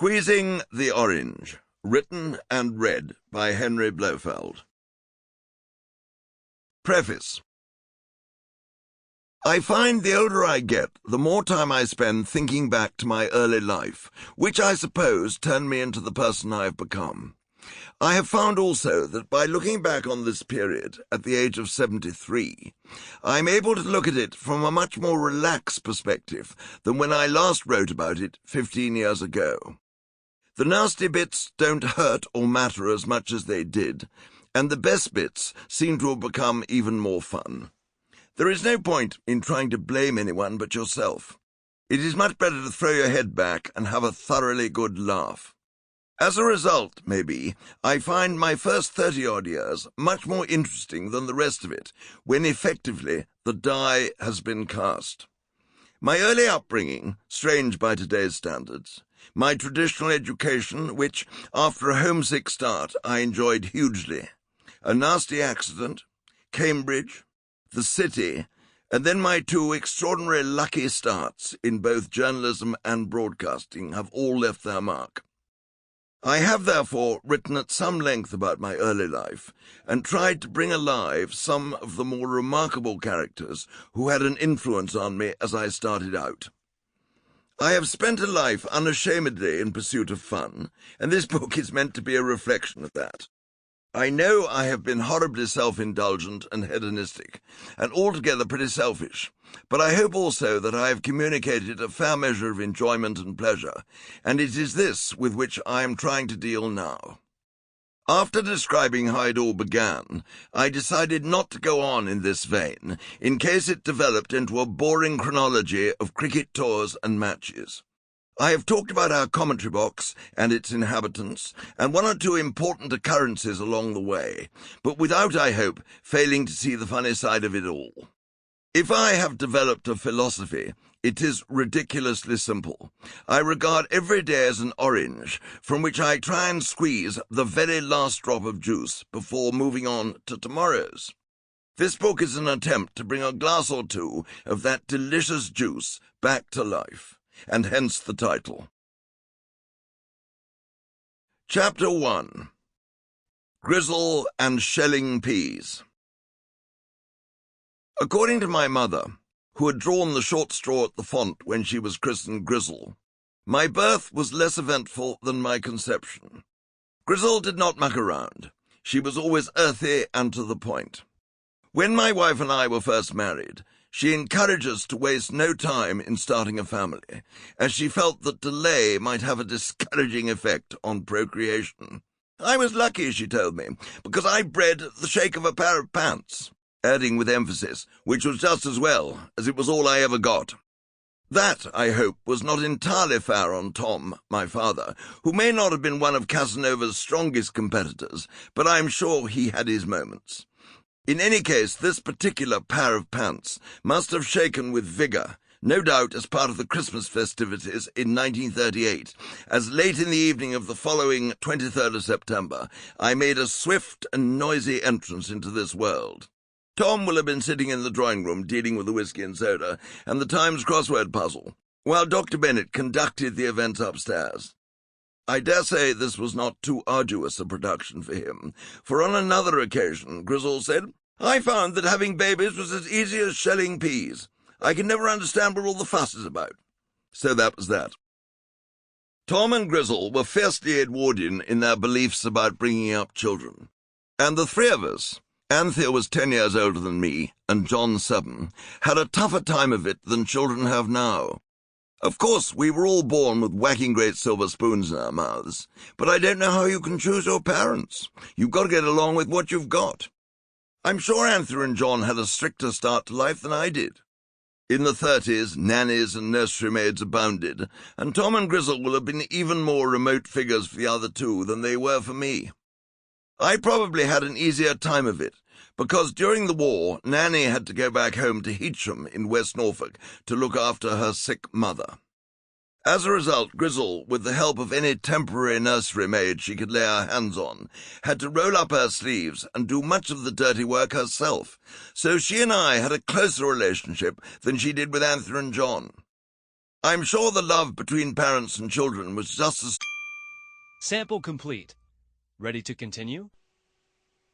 Squeezing the Orange, written and read by Henry Blofield. Preface. I find the older I get, the more time I spend thinking back to my early life, which I suppose turned me into the person I have become. I have found also that by looking back on this period at the age of 73, I am able to look at it from a much more relaxed perspective than when I last wrote about it 15 years ago. The nasty bits don't hurt or matter as much as they did, and the best bits seem to have become even more fun. There is no point in trying to blame anyone but yourself. It is much better to throw your head back and have a thoroughly good laugh. As a result, maybe, I find my first 30-odd years much more interesting than the rest of it, when effectively the die has been cast. My early upbringing, strange by today's standards, my traditional education, which, after a homesick start, I enjoyed hugely, a nasty accident, Cambridge, the city, and then my two extraordinary lucky starts in both journalism and broadcasting have all left their mark. I have therefore written at some length about my early life and tried to bring alive some of the more remarkable characters who had an influence on me as I started out. I have spent a life unashamedly in pursuit of fun, and this book is meant to be a reflection of that. I know I have been horribly self-indulgent and hedonistic, and altogether pretty selfish, but I hope also that I have communicated a fair measure of enjoyment and pleasure, and it is this with which I am trying to deal now. After describing how it all began, I decided not to go on in this vein, in case it developed into a boring chronology of cricket tours and matches. I have talked about our commentary box and its inhabitants, and one or two important occurrences along the way, but without, I hope, failing to see the funny side of it all. If I have developed a philosophy, it is ridiculously simple. I regard every day as an orange, from which I try and squeeze the very last drop of juice before moving on to tomorrow's. This book is an attempt to bring a glass or two of that delicious juice back to life, and hence the title. Chapter 1. Grizzle and Shelling Peas. According to my mother, who had drawn the short straw at the font when she was christened Grizzle, my birth was less eventful than my conception. Grizzle did not muck around. She was always earthy and to the point. When my wife and I were first married, she encouraged us to waste no time in starting a family, as she felt that delay might have a discouraging effect on procreation. I was lucky, she told me, because I bred the shake of a pair of pants, adding with emphasis, which was just as well, as it was all I ever got. That, I hope, was not entirely fair on Tom, my father, who may not have been one of Casanova's strongest competitors, but I am sure he had his moments. In any case, this particular pair of pants must have shaken with vigour, no doubt as part of the Christmas festivities in 1938, as late in the evening of the following 23rd of September, I made a swift and noisy entrance into this world. Tom will have been sitting in the drawing room dealing with the whisky and soda and the Times crossword puzzle, while Dr. Bennett conducted the events upstairs. I dare say this was not too arduous a production for him, for on another occasion Grizzle said, "I found that having babies was as easy as shelling peas. I can never understand what all the fuss is about." So that was that. Tom and Grizzle were fiercely Edwardian in their beliefs about bringing up children, and the three of us, Anthea was 10 years older than me, and John 7, had a tougher time of it than children have now. Of course, we were all born with whacking great silver spoons in our mouths, but I don't know how you can choose your parents. You've got to get along with what you've got. I'm sure Anthea and John had a stricter start to life than I did. In the 30s, nannies and nursery maids abounded, and Tom and Grizzle will have been even more remote figures for the other two than they were for me. I probably had an easier time of it, because during the war, Nanny had to go back home to Heacham in West Norfolk to look after her sick mother. As a result, Grizzle, with the help of any temporary nursery maid she could lay her hands on, had to roll up her sleeves and do much of the dirty work herself, so she and I had a closer relationship than she did with Anthea and John. I'm sure the love between parents and children was just as Sample complete. Ready to continue?